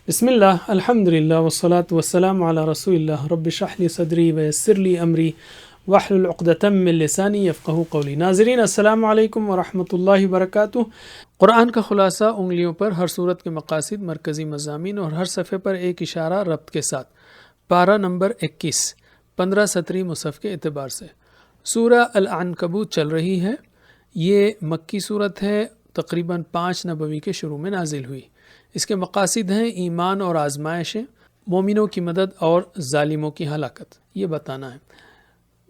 بسم اللہ الحمد للہ والصلاة والسلام علی رسول اللہ رب اشرح لی صدری ویسر لی امری واحلل عقدۃ من لسانی یفقہوا قولی۔ ناظرین السلام علیکم ورحمۃ اللہ وبرکاتہ۔ قرآن کا خلاصہ انگلیوں پر، ہر صورت کے مقاصد، مرکزی مضامین اور ہر صفحے پر ایک اشارہ ربط کے ساتھ، پارہ نمبر 21، 15 سطری مصحف کے اعتبار سے۔ سورہ العنکبوت چل رہی ہے۔ یہ مکی صورت ہے، تقریباً 5 نبوی کے شروع میں نازل ہوئی۔ اس کے مقاصد ہیں ایمان اور آزمائشیں، مومنوں کی مدد اور ظالموں کی ہلاکت، یہ بتانا ہے۔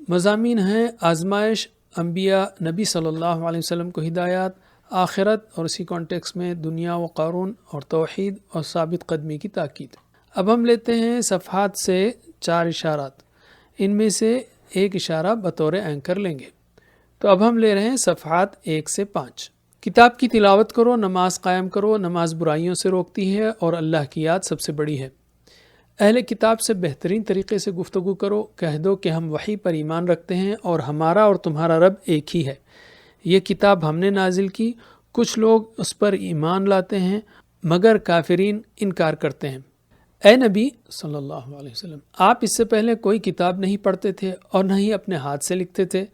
مضامین ہیں آزمائش، انبیاء، نبی صلی اللہ علیہ وسلم کو ہدایات، آخرت اور اسی کانٹیکس میں دنیا و قارون اور توحید اور ثابت قدمی کی تاکید۔ اب ہم لیتے ہیں صفحات سے 4 اشارات، ان میں سے ایک اشارہ بطور اینکر لیں گے۔ تو اب ہم لے رہے ہیں صفحات 1 سے 5۔ کتاب کی تلاوت کرو، نماز قائم کرو، نماز برائیوں سے روکتی ہے اور اللہ کی یاد سب سے بڑی ہے۔ اہل کتاب سے بہترین طریقے سے گفتگو کرو، کہہ دو کہ ہم وحی پر ایمان رکھتے ہیں اور ہمارا اور تمہارا رب ایک ہی ہے، یہ کتاب ہم نے نازل کی، کچھ لوگ اس پر ایمان لاتے ہیں مگر کافرین انکار کرتے ہیں۔ اے نبی صلی اللہ علیہ وسلم، آپ اس سے پہلے کوئی کتاب نہیں پڑھتے تھے اور نہ ہی اپنے ہاتھ سے لکھتے تھے،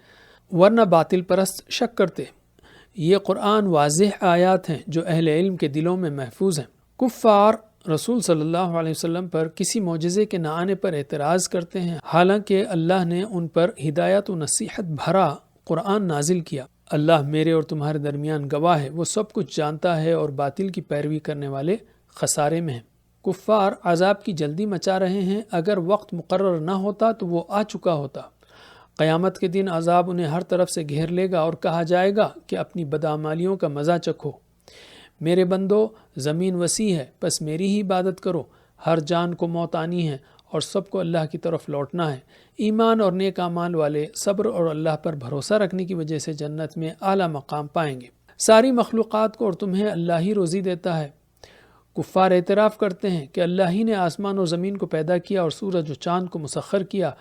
ورنہ باطل پرست شک کرتے۔ یہ قرآن واضح آیات ہیں جو اہل علم کے دلوں میں محفوظ ہیں۔ کفار رسول صلی اللہ علیہ وسلم پر کسی معجزے کے نہ آنے پر اعتراض کرتے ہیں، حالانکہ اللہ نے ان پر ہدایت و نصیحت بھرا قرآن نازل کیا۔ اللہ میرے اور تمہارے درمیان گواہ ہے، وہ سب کچھ جانتا ہے اور باطل کی پیروی کرنے والے خسارے میں ہیں۔ کفار عذاب کی جلدی مچا رہے ہیں، اگر وقت مقرر نہ ہوتا تو وہ آ چکا ہوتا۔ قیامت کے دن عذاب انہیں ہر طرف سے گھیر لے گا اور کہا جائے گا کہ اپنی بدعمالیوں کا مزہ چکھو۔ میرے بندو، زمین وسیع ہے، بس میری ہی عبادت کرو۔ ہر جان کو موت آنی ہے اور سب کو اللہ کی طرف لوٹنا ہے۔ ایمان اور نیک اعمال والے صبر اور اللہ پر بھروسہ رکھنے کی وجہ سے جنت میں اعلیٰ مقام پائیں گے۔ ساری مخلوقات کو اور تمہیں اللہ ہی روزی دیتا ہے۔ کفار اعتراف کرتے ہیں کہ اللہ ہی نے آسمان اور زمین کو پیدا کیا اور سورج و چاند کو مسخر کیا۔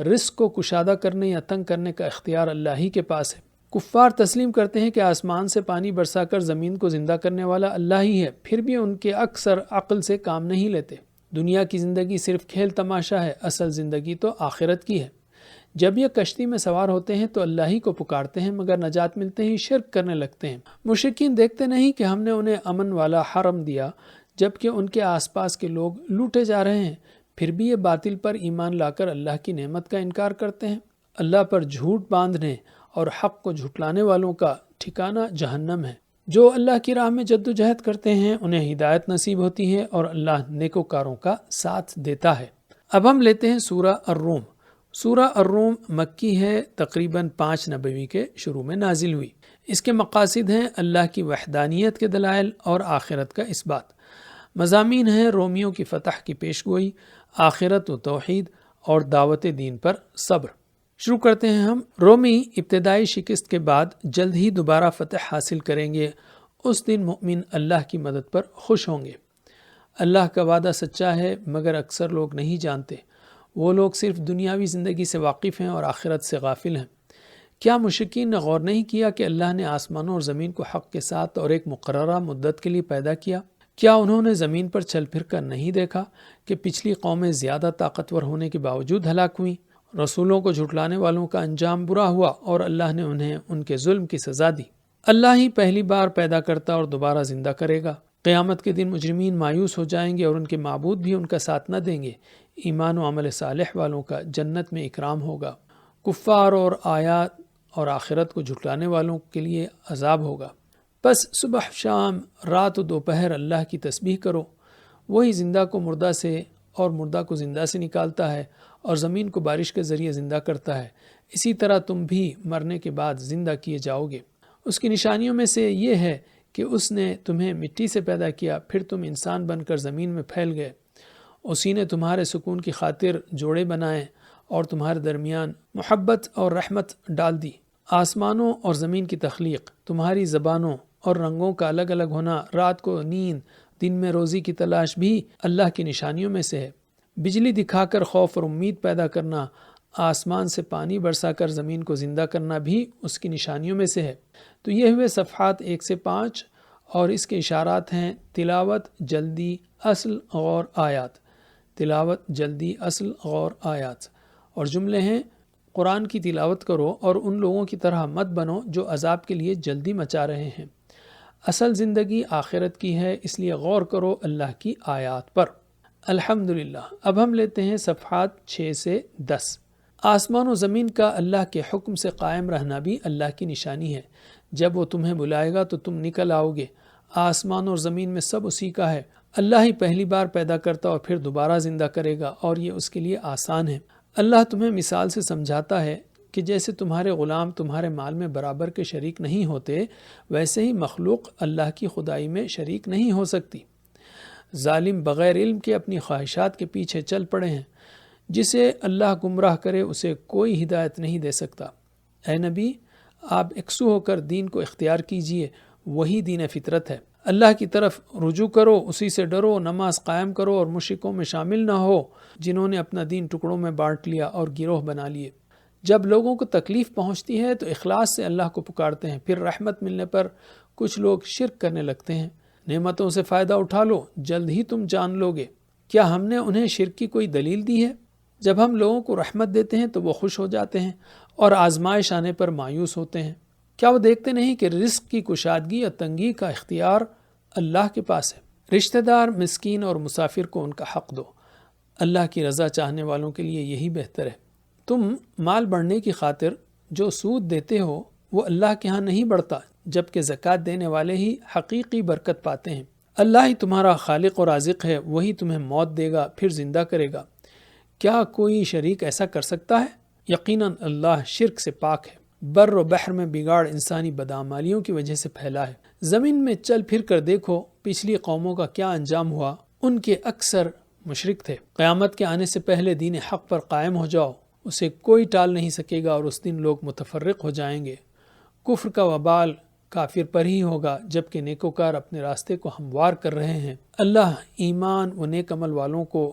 رزق کو کشادہ کرنے یا تنگ کرنے کا اختیار اللہ ہی کے پاس ہے۔ کفار تسلیم کرتے ہیں کہ آسمان سے پانی برسا کر زمین کو زندہ کرنے والا اللہ ہی ہے، پھر بھی ان کے اکثر عقل سے کام نہیں لیتے۔ دنیا کی زندگی صرف کھیل تماشا ہے، اصل زندگی تو آخرت کی ہے۔ جب یہ کشتی میں سوار ہوتے ہیں تو اللہ ہی کو پکارتے ہیں، مگر نجات ملتے ہی شرک کرنے لگتے ہیں۔ مشرکین دیکھتے نہیں کہ ہم نے انہیں امن والا حرم دیا جبکہ ان کے آس پاس کے لوگ لوٹے جا رہے ہیں، پھر بھی یہ باطل پر ایمان لا کر اللہ کی نعمت کا انکار کرتے ہیں۔ اللہ پر جھوٹ باندھنے اور حق کو جھٹلانے والوں کا ٹھکانہ جہنم ہے۔ جو اللہ کی راہ میں جد و جہد کرتے ہیں انہیں ہدایت نصیب ہوتی ہے اور اللہ نیکوکاروں کا ساتھ دیتا ہے۔ اب ہم لیتے ہیں سورہ الروم۔ سورہ الروم مکی ہے، تقریباً 5 نبوی کے شروع میں نازل ہوئی۔ اس کے مقاصد ہیں اللہ کی وحدانیت کے دلائل اور آخرت کا اثبات۔ مضامین ہیں رومیوں کی فتح کی پیشگوئی، آخرت و توحید اور دعوت دین پر صبر۔ شروع کرتے ہیں ہم۔ رومی ابتدائی شکست کے بعد جلد ہی دوبارہ فتح حاصل کریں گے، اس دن مؤمن اللہ کی مدد پر خوش ہوں گے۔ اللہ کا وعدہ سچا ہے مگر اکثر لوگ نہیں جانتے، وہ لوگ صرف دنیاوی زندگی سے واقف ہیں اور آخرت سے غافل ہیں۔ کیا مشرکین نے غور نہیں کیا کہ اللہ نے آسمانوں اور زمین کو حق کے ساتھ اور ایک مقررہ مدت کے لیے پیدا کیا؟ کیا انہوں نے زمین پر چل پھر کر نہیں دیکھا کہ پچھلی قومیں زیادہ طاقتور ہونے کے باوجود ہلاک ہوئیں؟ رسولوں کو جھٹلانے والوں کا انجام برا ہوا اور اللہ نے انہیں ان کے ظلم کی سزا دی۔ اللہ ہی پہلی بار پیدا کرتا اور دوبارہ زندہ کرے گا۔ قیامت کے دن مجرمین مایوس ہو جائیں گے اور ان کے معبود بھی ان کا ساتھ نہ دیں گے۔ ایمان و عمل صالح والوں کا جنت میں اکرام ہوگا۔ کفار اور آیات اور آخرت کو جھٹلانے والوں کے لیے عذاب ہوگا۔ بس صبح شام، رات و دوپہر اللہ کی تسبیح کرو، وہی زندہ کو مردہ سے اور مردہ کو زندہ سے نکالتا ہے اور زمین کو بارش کے ذریعے زندہ کرتا ہے، اسی طرح تم بھی مرنے کے بعد زندہ کیے جاؤ گے۔ اس کی نشانیوں میں سے یہ ہے کہ اس نے تمہیں مٹی سے پیدا کیا، پھر تم انسان بن کر زمین میں پھیل گئے۔ اسی نے تمہارے سکون کی خاطر جوڑے بنائے اور تمہارے درمیان محبت اور رحمت ڈال دی۔ آسمانوں اور زمین کی تخلیق، تمہاری زبانوں اور رنگوں کا الگ الگ ہونا، رات کو نیند، دن میں روزی کی تلاش بھی اللہ کی نشانیوں میں سے ہے۔ بجلی دکھا کر خوف اور امید پیدا کرنا، آسمان سے پانی برسا کر زمین کو زندہ کرنا بھی اس کی نشانیوں میں سے ہے۔ تو یہ ہوئے صفحات 1 سے 5 اور اس کے اشارات ہیں تلاوت، جلدی، اصل غور آیات، تلاوت جلدی اصل غور آیات، اور جملے ہیں قرآن کی تلاوت کرو اور ان لوگوں کی طرح مت بنو جو عذاب کے لیے جلدی مچا رہے ہیں۔ اصل زندگی آخرت کی ہے، اس لیے غور کرو اللہ کی آیات پر۔ الحمدللہ۔ اب ہم لیتے ہیں صفحات 6 سے 10۔ آسمان و زمین کا اللہ کے حکم سے قائم رہنا بھی اللہ کی نشانی ہے۔ جب وہ تمہیں بلائے گا تو تم نکل آؤ گے۔ آسمان اور زمین میں سب اسی کا ہے۔ اللہ ہی پہلی بار پیدا کرتا اور پھر دوبارہ زندہ کرے گا، اور یہ اس کے لیے آسان ہے۔ اللہ تمہیں مثال سے سمجھاتا ہے کہ جیسے تمہارے غلام تمہارے مال میں برابر کے شریک نہیں ہوتے، ویسے ہی مخلوق اللہ کی خدائی میں شریک نہیں ہو سکتی۔ ظالم بغیر علم کے اپنی خواہشات کے پیچھے چل پڑے ہیں۔ جسے اللہ گمراہ کرے اسے کوئی ہدایت نہیں دے سکتا۔ اے نبی، آپ یکسو ہو کر دین کو اختیار کیجئے، وہی دین فطرت ہے۔ اللہ کی طرف رجوع کرو، اسی سے ڈرو، نماز قائم کرو اور مشرکوں میں شامل نہ ہو جنہوں نے اپنا دین ٹکڑوں میں بانٹ لیا اور گروہ بنا لیے۔ جب لوگوں کو تکلیف پہنچتی ہے تو اخلاص سے اللہ کو پکارتے ہیں، پھر رحمت ملنے پر کچھ لوگ شرک کرنے لگتے ہیں۔ نعمتوں سے فائدہ اٹھا لو، جلد ہی تم جان لو گے۔ کیا ہم نے انہیں شرک کی کوئی دلیل دی ہے؟ جب ہم لوگوں کو رحمت دیتے ہیں تو وہ خوش ہو جاتے ہیں اور آزمائش آنے پر مایوس ہوتے ہیں۔ کیا وہ دیکھتے نہیں کہ رزق کی کشادگی یا تنگی کا اختیار اللہ کے پاس ہے؟ رشتہ دار، مسکین اور مسافر کو ان کا حق دو۔ اللہ کی رضا چاہنے والوں کے لیے یہی بہتر ہے۔ تم مال بڑھنے کی خاطر جو سود دیتے ہو وہ اللہ کے ہاں نہیں بڑھتا، جبکہ زکوٰۃ دینے والے ہی حقیقی برکت پاتے ہیں۔ اللہ ہی تمہارا خالق و رازق ہے، وہی تمہیں موت دے گا پھر زندہ کرے گا۔ کیا کوئی شریک ایسا کر سکتا ہے؟ یقیناً اللہ شرک سے پاک ہے۔ بر و بحر میں بگاڑ انسانی بدعمالیوں کی وجہ سے پھیلا ہے۔ زمین میں چل پھر کر دیکھو پچھلی قوموں کا کیا انجام ہوا، ان کے اکثر مشرک تھے۔ قیامت کے آنے سے پہلے دین حق پر قائم ہو جاؤ، اسے کوئی ٹال نہیں سکے گا، اور اس دن لوگ متفرق ہو جائیں گے۔ کفر کا وبال کافر پر ہی ہوگا، جبکہ نیکوکار اپنے راستے کو ہموار کر رہے ہیں۔ اللہ ایمان و نیک عمل والوں کو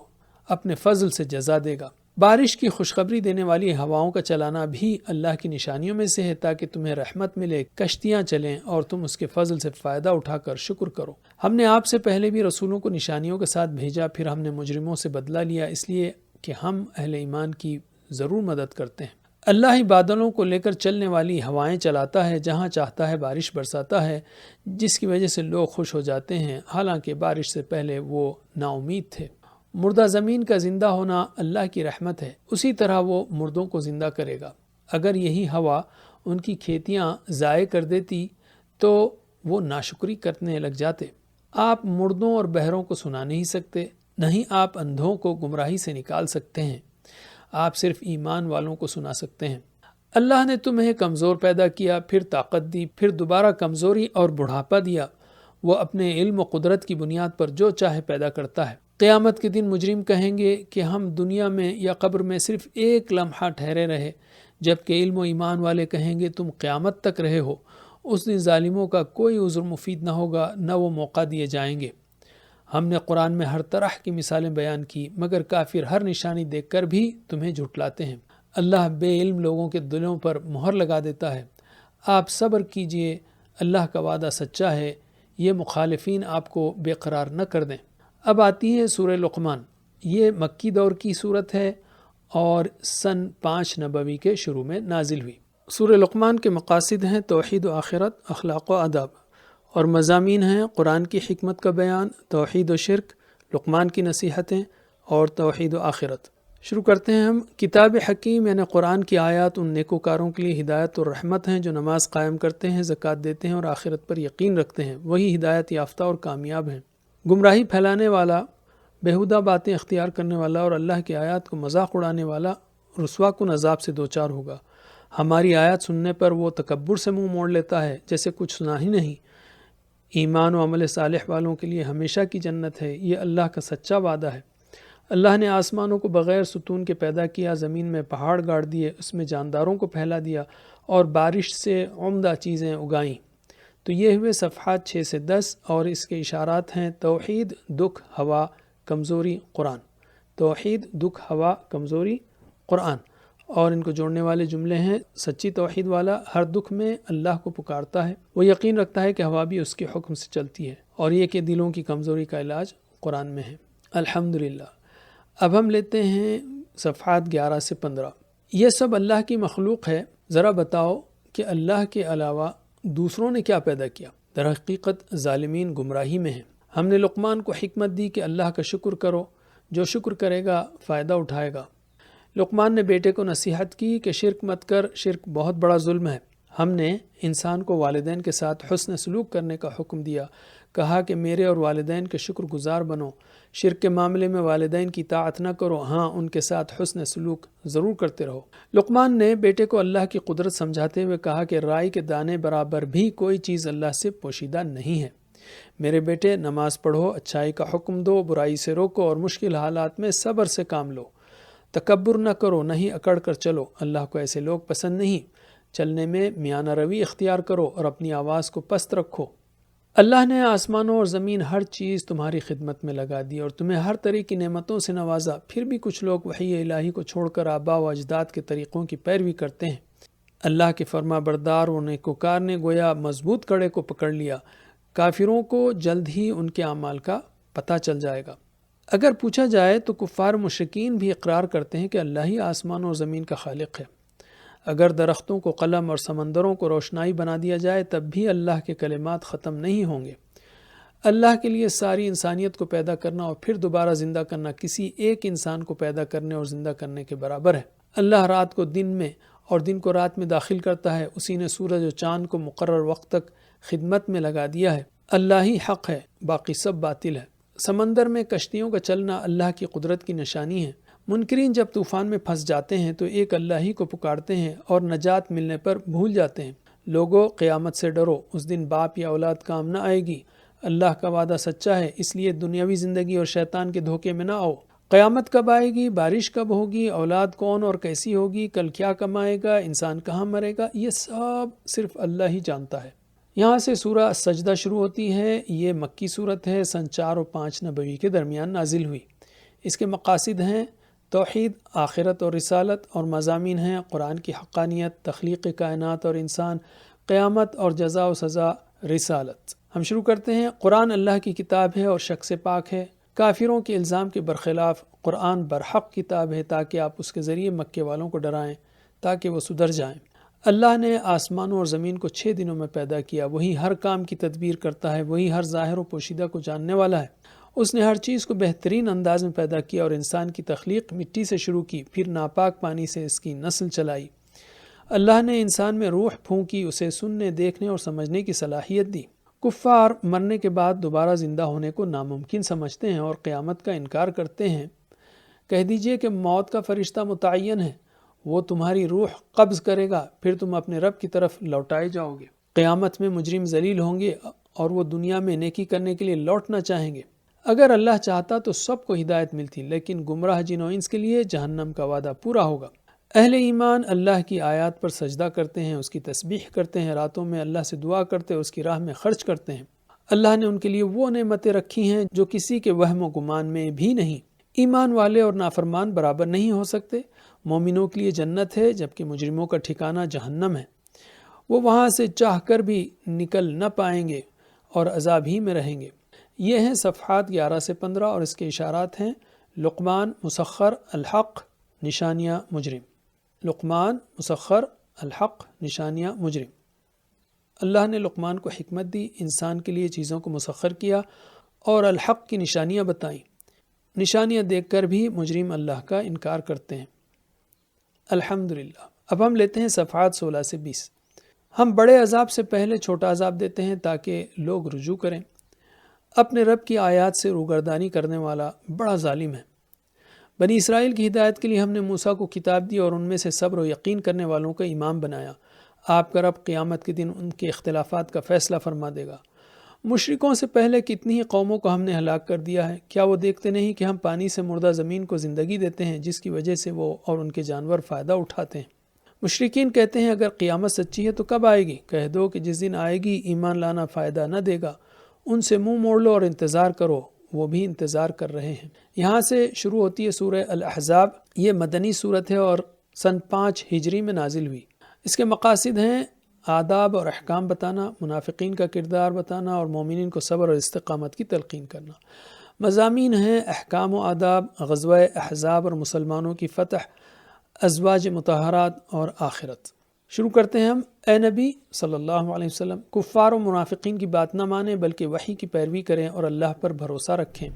اپنے فضل سے جزا دے گا۔ بارش کی خوشخبری دینے والی ہواؤں کا چلانا بھی اللہ کی نشانیوں میں سے ہے، تاکہ تمہیں رحمت ملے، کشتیاں چلیں اور تم اس کے فضل سے فائدہ اٹھا کر شکر کرو۔ ہم نے آپ سے پہلے بھی رسولوں کو نشانیوں کے ساتھ بھیجا، پھر ہم نے مجرموں سے بدلہ لیا، اس لیے کہ ہم اہل ایمان کی ضرور مدد کرتے ہیں۔ اللہ ہی بادلوں کو لے کر چلنے والی ہوائیں چلاتا ہے، جہاں چاہتا ہے بارش برساتا ہے، جس کی وجہ سے لوگ خوش ہو جاتے ہیں، حالانکہ بارش سے پہلے وہ نا امید تھے۔ مردہ زمین کا زندہ ہونا اللہ کی رحمت ہے، اسی طرح وہ مردوں کو زندہ کرے گا۔ اگر یہی ہوا ان کی کھیتیاں ضائع کر دیتی تو وہ ناشکری کرنے لگ جاتے۔ آپ مردوں اور بہروں کو سنا نہیں سکتے، نہیں آپ اندھوں کو گمراہی سے نکال سکتے ہیں، آپ صرف ایمان والوں کو سنا سکتے ہیں۔ اللہ نے تمہیں کمزور پیدا کیا، پھر طاقت دی، پھر دوبارہ کمزوری اور بڑھاپا دیا۔ وہ اپنے علم و قدرت کی بنیاد پر جو چاہے پیدا کرتا ہے۔ قیامت کے دن مجرم کہیں گے کہ ہم دنیا میں یا قبر میں صرف ایک لمحہ ٹھہرے رہے، جبکہ علم و ایمان والے کہیں گے تم قیامت تک رہے ہو۔ اس دن ظالموں کا کوئی عذر مفید نہ ہوگا، نہ وہ موقع دیے جائیں گے۔ ہم نے قرآن میں ہر طرح کی مثالیں بیان کی، مگر کافر ہر نشانی دیکھ کر بھی تمہیں جھٹلاتے ہیں۔ اللہ بے علم لوگوں کے دلوں پر مہر لگا دیتا ہے۔ آپ صبر کیجئے، اللہ کا وعدہ سچا ہے، یہ مخالفین آپ کو بے قرار نہ کر دیں۔ اب آتی ہے سورہ لقمان۔ یہ مکی دور کی صورت ہے اور سن 5 نبوی کے شروع میں نازل ہوئی۔ سورہ لقمان کے مقاصد ہیں توحید و آخرت، اخلاق و آداب، اور مضامین ہیں قرآن کی حکمت کا بیان، توحید و شرک، لقمان کی نصیحتیں اور توحید و آخرت۔ شروع کرتے ہیں ہم۔ کتاب حکیم یعنی قرآن کی آیات ان نیکوکاروں کے لیے ہدایت اور رحمت ہیں جو نماز قائم کرتے ہیں، زکوٰۃ دیتے ہیں اور آخرت پر یقین رکھتے ہیں، وہی ہدایت یافتہ اور کامیاب ہیں۔ گمراہی پھیلانے والا، بیہودہ باتیں اختیار کرنے والا اور اللہ کی آیات کو مذاق اڑانے والا رسوا کن عذاب سے دوچار ہوگا۔ ہماری آیات سننے پر وہ تکبر سے منہ موڑ لیتا ہے جیسے کچھ سنا ہی نہیں۔ ایمان و عمل صالح والوں کے لیے ہمیشہ کی جنت ہے، یہ اللہ کا سچا وعدہ ہے۔ اللہ نے آسمانوں کو بغیر ستون کے پیدا کیا، زمین میں پہاڑ گاڑ دیے، اس میں جانداروں کو پھیلا دیا اور بارش سے عمدہ چیزیں اگائیں۔ تو یہ ہوئے صفحات 6 سے 10، اور اس کے اشارات ہیں توحید، دکھ، ہوا، کمزوری، قرآن۔ توحید، دکھ، ہوا، کمزوری، قرآن، اور ان کو جوڑنے والے جملے ہیں۔ سچی توحید والا ہر دکھ میں اللہ کو پکارتا ہے، وہ یقین رکھتا ہے کہ ہوا بھی اس کے حکم سے چلتی ہے، اور یہ کہ دلوں کی کمزوری کا علاج قرآن میں ہیں۔ الحمدللہ۔ اب ہم لیتے ہیں صفحات 11 سے 15۔ یہ سب اللہ کی مخلوق ہے، ذرا بتاؤ کہ اللہ کے علاوہ دوسروں نے کیا پیدا کیا؟ در حقیقت ظالمین گمراہی میں ہیں۔ ہم نے لقمان کو حکمت دی کہ اللہ کا شکر کرو، جو شکر کرے گا فائدہ اٹھائے گا۔ لقمان نے بیٹے کو نصیحت کی کہ شرک مت کر، شرک بہت بڑا ظلم ہے۔ ہم نے انسان کو والدین کے ساتھ حسن سلوک کرنے کا حکم دیا، کہا کہ میرے اور والدین کے شکر گزار بنو۔ شرک کے معاملے میں والدین کی اطاعت نہ کرو، ہاں ان کے ساتھ حسن سلوک ضرور کرتے رہو۔ لقمان نے بیٹے کو اللہ کی قدرت سمجھاتے ہوئے کہا کہ رائی کے دانے برابر بھی کوئی چیز اللہ سے پوشیدہ نہیں ہے۔ میرے بیٹے، نماز پڑھو، اچھائی کا حکم دو، برائی سے روکو اور مشکل حالات میں صبر سے کام لو۔ تکبر نہ کرو، نہ ہی اکڑ کر چلو، اللہ کو ایسے لوگ پسند نہیں۔ چلنے میں میانہ روی اختیار کرو اور اپنی آواز کو پست رکھو۔ اللہ نے آسمانوں اور زمین ہر چیز تمہاری خدمت میں لگا دی اور تمہیں ہر طرح کی نعمتوں سے نوازا، پھر بھی کچھ لوگ وحی الہی کو چھوڑ کر آباء و اجداد کے طریقوں کی پیروی کرتے ہیں۔ اللہ کے فرما بردار اور نیکوکار نے گویا مضبوط کڑے کو پکڑ لیا۔ کافروں کو جلد ہی ان کے اعمال کا پتہ چل جائے گا۔ اگر پوچھا جائے تو کفار مشرکین بھی اقرار کرتے ہیں کہ اللہ ہی آسمان اور زمین کا خالق ہے۔ اگر درختوں کو قلم اور سمندروں کو روشنائی بنا دیا جائے تب بھی اللہ کے کلمات ختم نہیں ہوں گے۔ اللہ کے لیے ساری انسانیت کو پیدا کرنا اور پھر دوبارہ زندہ کرنا کسی ایک انسان کو پیدا کرنے اور زندہ کرنے کے برابر ہے۔ اللہ رات کو دن میں اور دن کو رات میں داخل کرتا ہے، اسی نے سورج و چاند کو مقرر وقت تک خدمت میں لگا دیا ہے۔ اللہ ہی حق ہے، باقی سب باطل ہے۔ سمندر میں کشتیوں کا چلنا اللہ کی قدرت کی نشانی ہے۔ منکرین جب طوفان میں پھنس جاتے ہیں تو ایک اللہ ہی کو پکارتے ہیں اور نجات ملنے پر بھول جاتے ہیں۔ لوگوں، قیامت سے ڈرو، اس دن باپ یا اولاد کام نہ آئے گی۔ اللہ کا وعدہ سچا ہے، اس لیے دنیاوی زندگی اور شیطان کے دھوکے میں نہ آؤ۔ قیامت کب آئے گی، بارش کب ہوگی، اولاد کون اور کیسی ہوگی، کل کیا کمائے گا، انسان کہاں مرے گا، یہ سب صرف اللہ ہی جانتا ہے۔ یہاں سے سورہ سجدہ شروع ہوتی ہے۔ یہ مکی صورت ہے، سن 4 اور 5 نبوی کے درمیان نازل ہوئی۔ اس کے مقاصد ہیں توحید، آخرت اور رسالت، اور مضامین ہیں قرآن کی حقانیت، تخلیق کائنات اور انسان، قیامت اور جزا و سزا، رسالت۔ ہم شروع کرتے ہیں۔ قرآن اللہ کی کتاب ہے اور شک سے پاک ہے۔ کافروں کے الزام کے برخلاف قرآن برحق کتاب ہے تاکہ آپ اس کے ذریعے مکے والوں کو ڈرائیں تاکہ وہ سدھر جائیں۔ اللہ نے آسمانوں اور زمین کو 6 دنوں میں پیدا کیا، وہی ہر کام کی تدبیر کرتا ہے، وہی ہر ظاہر و پوشیدہ کو جاننے والا ہے۔ اس نے ہر چیز کو بہترین انداز میں پیدا کیا اور انسان کی تخلیق مٹی سے شروع کی، پھر ناپاک پانی سے اس کی نسل چلائی۔ اللہ نے انسان میں روح پھونکی، اسے سننے، دیکھنے اور سمجھنے کی صلاحیت دی۔ کفار مرنے کے بعد دوبارہ زندہ ہونے کو ناممکن سمجھتے ہیں اور قیامت کا انکار کرتے ہیں۔ کہہ دیجئے کہ موت کا فرشتہ متعین ہے، وہ تمہاری روح قبض کرے گا، پھر تم اپنے رب کی طرف لوٹائے جاؤ گے۔ قیامت میں مجرم ذلیل ہوں گے اور وہ دنیا میں نیکی کرنے کے لیے لوٹنا چاہیں گے۔ اگر اللہ چاہتا تو سب کو ہدایت ملتی، لیکن گمراہ جن و انس کے لیے جہنم کا وعدہ پورا ہوگا۔ اہل ایمان اللہ کی آیات پر سجدہ کرتے ہیں، اس کی تسبیح کرتے ہیں، راتوں میں اللہ سے دعا کرتے، اس کی راہ میں خرچ کرتے ہیں۔ اللہ نے ان کے لیے وہ نعمتیں رکھی ہیں جو کسی کے وہم و گمان میں بھی نہیں۔ ایمان والے اور نافرمان برابر نہیں ہو سکتے۔ مومنوں کے لیے جنت ہے جبکہ مجرموں کا ٹھکانہ جہنم ہے، وہ وہاں سے چاہ کر بھی نکل نہ پائیں گے اور عذاب ہی میں رہیں گے۔ یہ ہیں صفحات 11 سے 15 اور اس کے اشارات ہیں لقمان مسخر الحق نشانیہ مجرم۔ لقمان مسخر الحق نشانیہ مجرم۔ اللہ نے لقمان کو حکمت دی، انسان کے لیے چیزوں کو مسخر کیا اور الحق کی نشانیاں بتائیں۔ نشانیاں دیکھ کر بھی مجرم اللہ کا انکار کرتے ہیں۔ الحمدللہ۔ اب ہم لیتے ہیں صفحات 16 سے 20۔ ہم بڑے عذاب سے پہلے چھوٹا عذاب دیتے ہیں تاکہ لوگ رجوع کریں۔ اپنے رب کی آیات سے روگردانی کرنے والا بڑا ظالم ہے۔ بنی اسرائیل کی ہدایت کے لیے ہم نے موسیٰ کو کتاب دی اور ان میں سے صبر و یقین کرنے والوں کا امام بنایا۔ آپ کا رب قیامت کے دن ان کے اختلافات کا فیصلہ فرما دے گا۔ مشرکوں سے پہلے کتنی ہی قوموں کو ہم نے ہلاک کر دیا ہے، کیا وہ دیکھتے نہیں کہ ہم پانی سے مردہ زمین کو زندگی دیتے ہیں جس کی وجہ سے وہ اور ان کے جانور فائدہ اٹھاتے ہیں۔ مشرکین کہتے ہیں اگر قیامت سچی ہے تو کب آئے گی؟ کہہ دو کہ جس دن آئے گی ایمان لانا فائدہ نہ دے گا، ان سے منہ موڑ لو اور انتظار کرو، وہ بھی انتظار کر رہے ہیں۔ یہاں سے شروع ہوتی ہے سورہ الاحزاب۔ یہ مدنی صورت ہے اور سن 5 ہجری میں نازل ہوئی۔ اس کے مقاصد ہیں آداب اور احکام بتانا، منافقین کا کردار بتانا اور مومنین کو صبر اور استقامت کی تلقین کرنا۔ مضامین ہیں احکام و آداب، غزوہ احزاب اور مسلمانوں کی فتح، ازواج مطہرات اور آخرت۔ شروع کرتے ہیں ہم۔ اے نبی صلی اللہ علیہ وسلم، کفار و منافقین کی بات نہ مانیں بلکہ وحی کی پیروی کریں اور اللہ پر بھروسہ رکھیں۔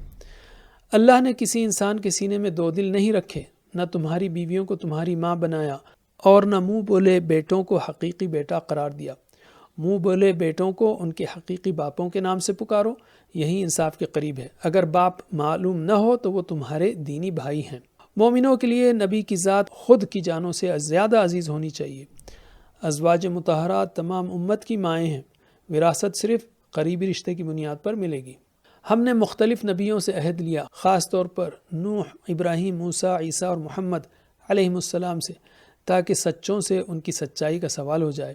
اللہ نے کسی انسان کے سینے میں دو دل نہیں رکھے، نہ تمہاری بیویوں کو تمہاری ماں بنایا اور نہ منہ بولے بیٹوں کو حقیقی بیٹا قرار دیا۔ منہ بولے بیٹوں کو ان کے حقیقی باپوں کے نام سے پکارو، یہی انصاف کے قریب ہے۔ اگر باپ معلوم نہ ہو تو وہ تمہارے دینی بھائی ہیں۔ مومنوں کے لیے نبی کی ذات خود کی جانوں سے زیادہ عزیز ہونی چاہیے۔ ازواج مطہرات تمام امت کی مائیں ہیں، وراثت صرف قریبی رشتے کی بنیاد پر ملے گی۔ ہم نے مختلف نبیوں سے عہد لیا، خاص طور پر نوح، ابراہیم، موسیٰ، عیسیٰ اور محمد علیہ السلام سے، تاکہ سچوں سے ان کی سچائی کا سوال ہو جائے۔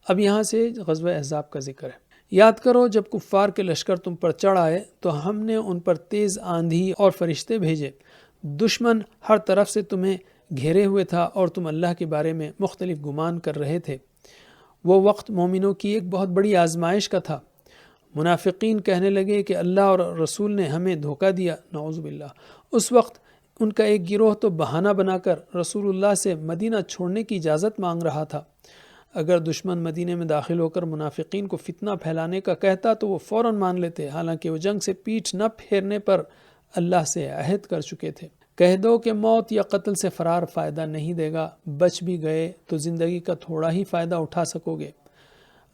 اب یہاں سے غزوہ احزاب کا ذکر ہے۔ یاد کرو جب کفار کے لشکر تم پر چڑھ آئے تو ہم نے ان پر تیز آندھی اور فرشتے بھیجے۔ دشمن ہر طرف سے تمہیں گھیرے ہوئے تھا اور تم اللہ کے بارے میں مختلف گمان کر رہے تھے۔ وہ وقت مومنوں کی ایک بہت بڑی آزمائش کا تھا۔ منافقین کہنے لگے کہ اللہ اور رسول نے ہمیں دھوکہ دیا، نعوذ باللہ۔ اس وقت ان کا ایک گروہ تو بہانہ بنا کر رسول اللہ سے مدینہ چھوڑنے کی اجازت مانگ رہا تھا۔ اگر دشمن مدینے میں داخل ہو کر منافقین کو فتنہ پھیلانے کا کہتا تو وہ فوراً مان لیتے، حالانکہ وہ جنگ سے پیٹھ نہ پھیرنے پر اللہ سے عہد کر چکے تھے۔ کہہ دو کہ موت یا قتل سے فرار فائدہ نہیں دے گا، بچ بھی گئے تو زندگی کا تھوڑا ہی فائدہ اٹھا سکو گے۔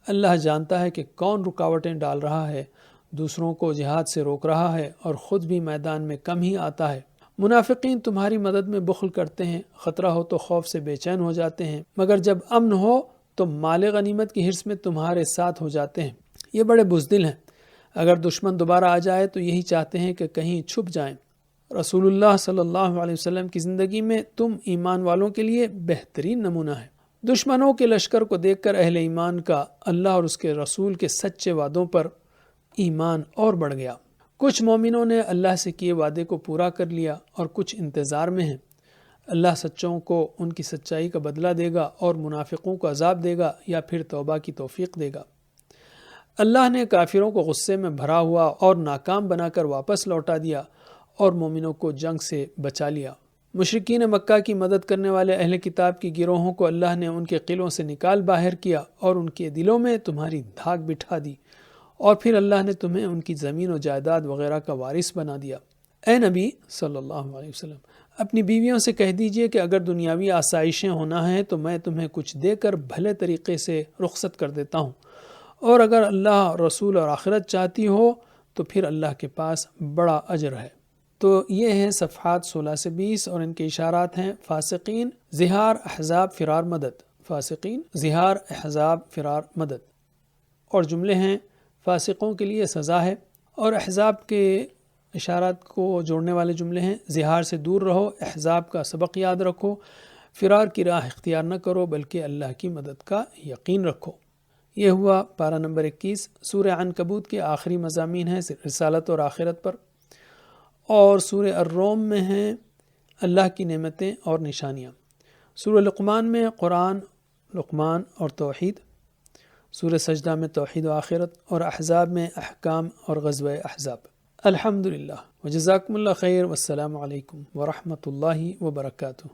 اللہ جانتا ہے کہ کون رکاوٹیں ڈال رہا ہے، دوسروں کو جہاد سے روک رہا ہے اور خود بھی میدان میں کم ہی آتا ہے۔ منافقین تمہاری مدد میں بخل کرتے ہیں، خطرہ ہو تو خوف سے بے چین ہو جاتے ہیں، مگر جب امن ہو تو مال غنیمت کی حرص میں تمہارے ساتھ ہو جاتے ہیں۔ یہ بڑے بزدل ہیں، اگر دشمن دوبارہ آ جائے تو یہی چاہتے ہیں کہ کہیں چھپ جائیں۔ رسول اللہ صلی اللہ علیہ وسلم کی زندگی میں تم ایمان والوں کے لیے بہترین نمونہ ہے۔ دشمنوں کے لشکر کو دیکھ کر اہل ایمان کا اللہ اور اس کے رسول کے سچے وعدوں پر ایمان اور بڑھ گیا۔ کچھ مومنوں نے اللہ سے کیے وعدے کو پورا کر لیا اور کچھ انتظار میں ہیں۔ اللہ سچوں کو ان کی سچائی کا بدلہ دے گا اور منافقوں کو عذاب دے گا یا پھر توبہ کی توفیق دے گا۔ اللہ نے کافروں کو غصے میں بھرا ہوا اور ناکام بنا کر واپس لوٹا دیا اور مومنوں کو جنگ سے بچا لیا۔ مشرکین مکہ کی مدد کرنے والے اہل کتاب کی گروہوں کو اللہ نے ان کے قلعوں سے نکال باہر کیا اور ان کے دلوں میں تمہاری دھاک بٹھا دی، اور پھر اللہ نے تمہیں ان کی زمین و جائیداد وغیرہ کا وارث بنا دیا۔ اے نبی صلی اللہ علیہ وسلم، اپنی بیویوں سے کہہ دیجئے کہ اگر دنیاوی آسائشیں ہونا ہے تو میں تمہیں کچھ دے کر بھلے طریقے سے رخصت کر دیتا ہوں، اور اگر اللہ، رسول اور آخرت چاہتی ہو تو پھر اللہ کے پاس بڑا اجر ہے۔ تو یہ ہیں صفحات 16 سے 20 اور ان کے اشارات ہیں: فاسقین، زہار، احزاب، فرار، مدد۔ فاسقین، زہار، احزاب، فرار، مدد۔ اور جملے ہیں فاسقوں کے لیے سزا ہے، اور احزاب کے اشارات کو جوڑنے والے جملے ہیں: زہار سے دور رہو، احزاب کا سبق یاد رکھو، فرار کی راہ اختیار نہ کرو بلکہ اللہ کی مدد کا یقین رکھو۔ یہ ہوا پارہ نمبر 21۔ سورہ عنکبوت کے آخری مضامین ہیں رسالت اور آخرت پر، اور سورہ الروم میں ہیں اللہ کی نعمتیں اور نشانیاں۔ سورہ لقمان میں قرآن، لقمان اور توحید۔ سورہ سجدہ میں توحید و آخرت، اور احزاب میں احکام اور غزوہ احزاب۔ الحمدللہ، وجزاکم اللہ خیر، والسلام علیکم ورحمۃ اللہ وبرکاتہ۔